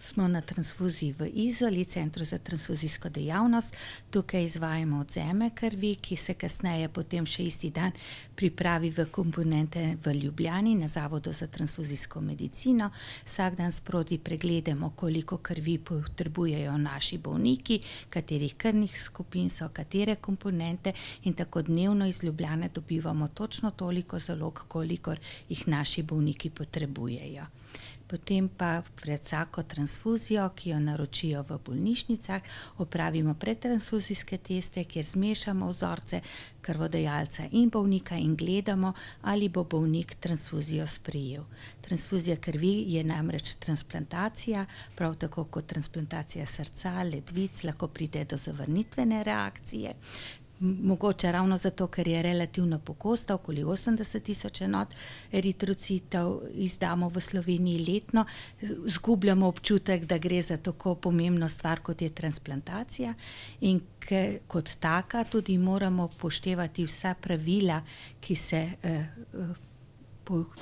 Smo na transfuziji v Izoli, Centru za transfuzijsko dejavnost. Tukaj izvajamo odvzeme krvi, ki se kasneje potem še isti dan pripravi v komponente v Ljubljani na Zavodu za transfuzijsko medicino. Vsak dan sproti pregledamo, koliko krvi potrebujejo naši bolniki, katerih krvnih skupin so, katere komponente, in tako dnevno iz Ljubljane dobivamo točno toliko zalog, kolikor jih naši bolniki potrebujejo. Potem pa pred vsako transfuzijo, ki jo naročijo v bolnišnicah, opravimo predtransfuzijske teste, kjer zmešamo vzorce krvodajalca in bolnika in gledamo, ali bo bolnik transfuzijo sprejel. Transfuzija krvi je namreč transplantacija, prav tako kot transplantacija srca, ledvic, lahko pride do zavrnitvene reakcije. Mogoče ravno zato, ker je relativno pogosta, okoli 80.000 enot eritrocitov izdamo v Sloveniji letno, zgubljamo občutek, da gre za tako pomembno stvar, kot je transplantacija, in kot taka tudi moramo upoštevati vsa pravila, ki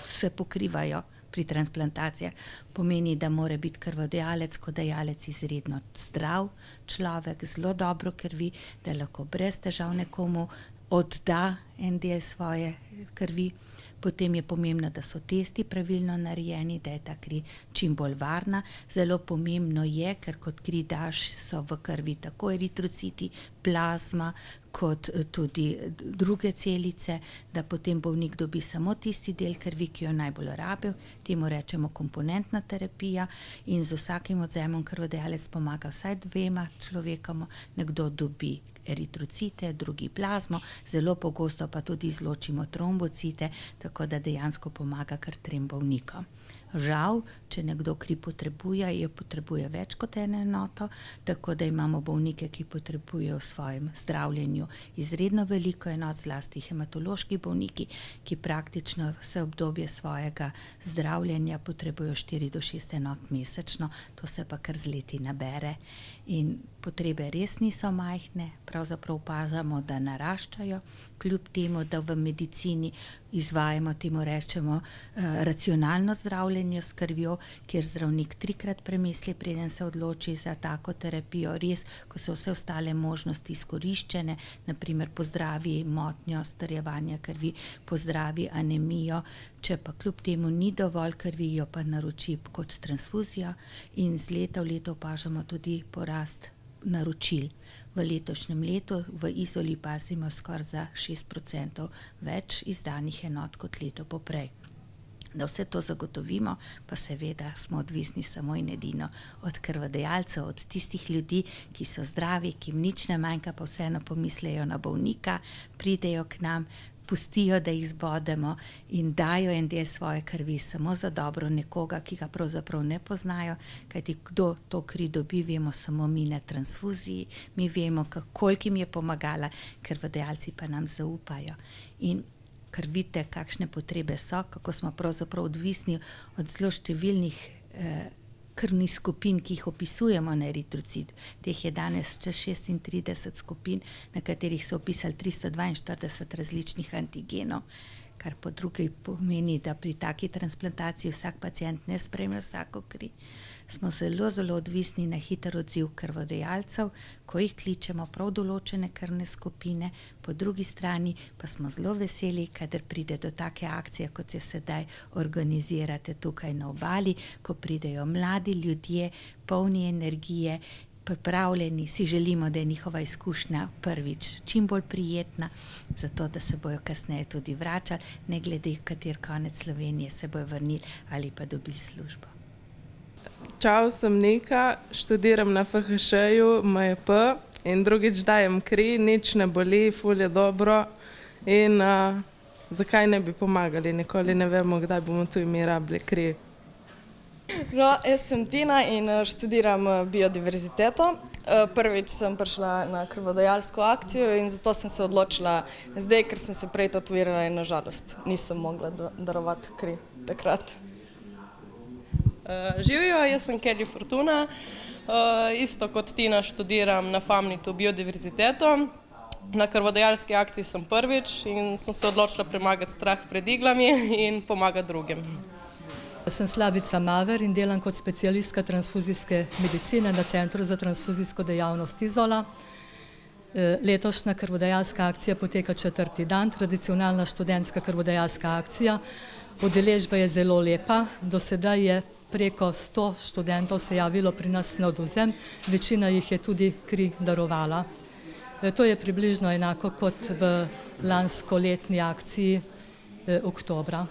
se pokrivajo pri transplantacijah. Pomeni, da mora biti krvodajalec kot dajalec izredno zdrav človek, zelo dobro krvi, da lahko brez težav nekomu odda en del svoje krvi. Potem je pomembno, da so testi pravilno narejeni, da je ta kri čim bolj varna. Zelo pomembno je, ker kot kri daš, so v krvi tako eritrociti, plazma, kot tudi druge celice, da potem bolnik dobi samo tisti del krvi, ki jo najbolj rabi. Temu rečemo komponentna terapija, in z vsakim odvzemom krvodajalec pomaga vsaj 2 človekoma. Nekdo dobi eritrocite, drugi plazmo, zelo pogosto pa tudi izločimo trombocite, tako da dejansko pomaga kar 3 bolnikom. Žal, če nekdo kri potrebuje, jo potrebuje več kot eno enoto, tako da imamo bolnike, ki potrebujejo v svojem zdravljenju izredno veliko enot, zlasti hematološki bolniki, ki praktično vse obdobje svojega zdravljenja potrebujejo 4 do 6 enot mesečno, to se pa kar z leti nabere. In potrebe res niso majhne, pravzaprav opažamo, da naraščajo, kljub temu, da v medicini izvajamo, temu rečemo, racionalno zdravljenje s krvjo, kjer zdravnik 3-krat premisli, preden se odloči za tako terapijo. Res, ko so vse ostale možnosti izkoriščene, na primer pozdravi motnjo strjevanja krvi, pozdravi anemijo, če pa kljub temu ni dovolj krvi, jo pa naroči kot transfuzijo, in z leta v leto opažamo tudi porast naročil. V letošnjem letu v Izoli pazimo skoraj za 6% več izdanih enot kot leto poprej. Da vse to zagotovimo, pa seveda smo odvisni samo in edino od krvodajalcev, od tistih ljudi, ki so zdravi, ki jim nič ne manjka, pa vseeno pomislejo na bolnika, pridejo k nam, pustijo, da jih zbodemo in dajo en del svoje krvi samo za dobro nekoga, ki ga pravzaprav ne poznajo, kajti kdo to kri dobi, vemo samo mi na transfuziji, mi vemo, koliko jim je pomagala, krvodajalci pa nam zaupajo. In ker vidite, kakšne potrebe so, kako smo pravzaprav odvisni od zelo številnih krvnih skupin, ki jih opisujemo na eritrocit. Teh je danes čez 36 skupin, na katerih so opisali 342 različnih antigenov, kar po drugi pomeni, da pri taki transplantaciji vsak pacient ne sprejme vsako kri. Smo zelo, zelo odvisni na hiter odziv krvodajalcev, ko jih kličemo prav določene krvne skupine, po drugi strani pa smo zelo veseli, kadar pride do take akcije, kot se sedaj organizirate tukaj na Obali, ko pridejo mladi ljudje, polni energije, pripravljeni, si želimo, da je njihova izkušnja prvič čim bolj prijetna, zato da se bojo kasneje tudi vračali, ne glede kater konec Slovenije se bojo vrnili ali pa dobili službo. Čau, sem Nika, študiram na FHŠ-ju, MJP, in drugič dajem kri, nič ne boli, ful je dobro, in zakaj ne bi pomagali, nikoli ne vemo, kdaj bomo tu mi rabili kri. No, jaz sem Tina in študiram biodiverziteto. Prvič sem prišla na krvodajalsko akcijo in zato sem se odločila zdaj, ker sem se prej tatuirala in na žalost nisem mogla darovati kri takrat. Živijo, jaz sem Kelly Fortuna, isto kot Tina študiram na Famnitu biodiverziteto. Na krvodajalski akciji sem prvič in sem se odločila premagati strah pred iglami in pomagati drugim. Sem Slavica Maver in delam kot specialistka transfuzijske medicine na Centru za transfuzijsko dejavnost Izola. Letošnja krvodajalska akcija poteka 4. dan, tradicionalna študentska krvodajalska akcija. Udeležba je zelo lepa, do sedaj je preko 100 študentov se javilo pri nas na odvzem, večina jih je tudi kri darovala. To je približno enako kot v lanskoletni akciji oktobra.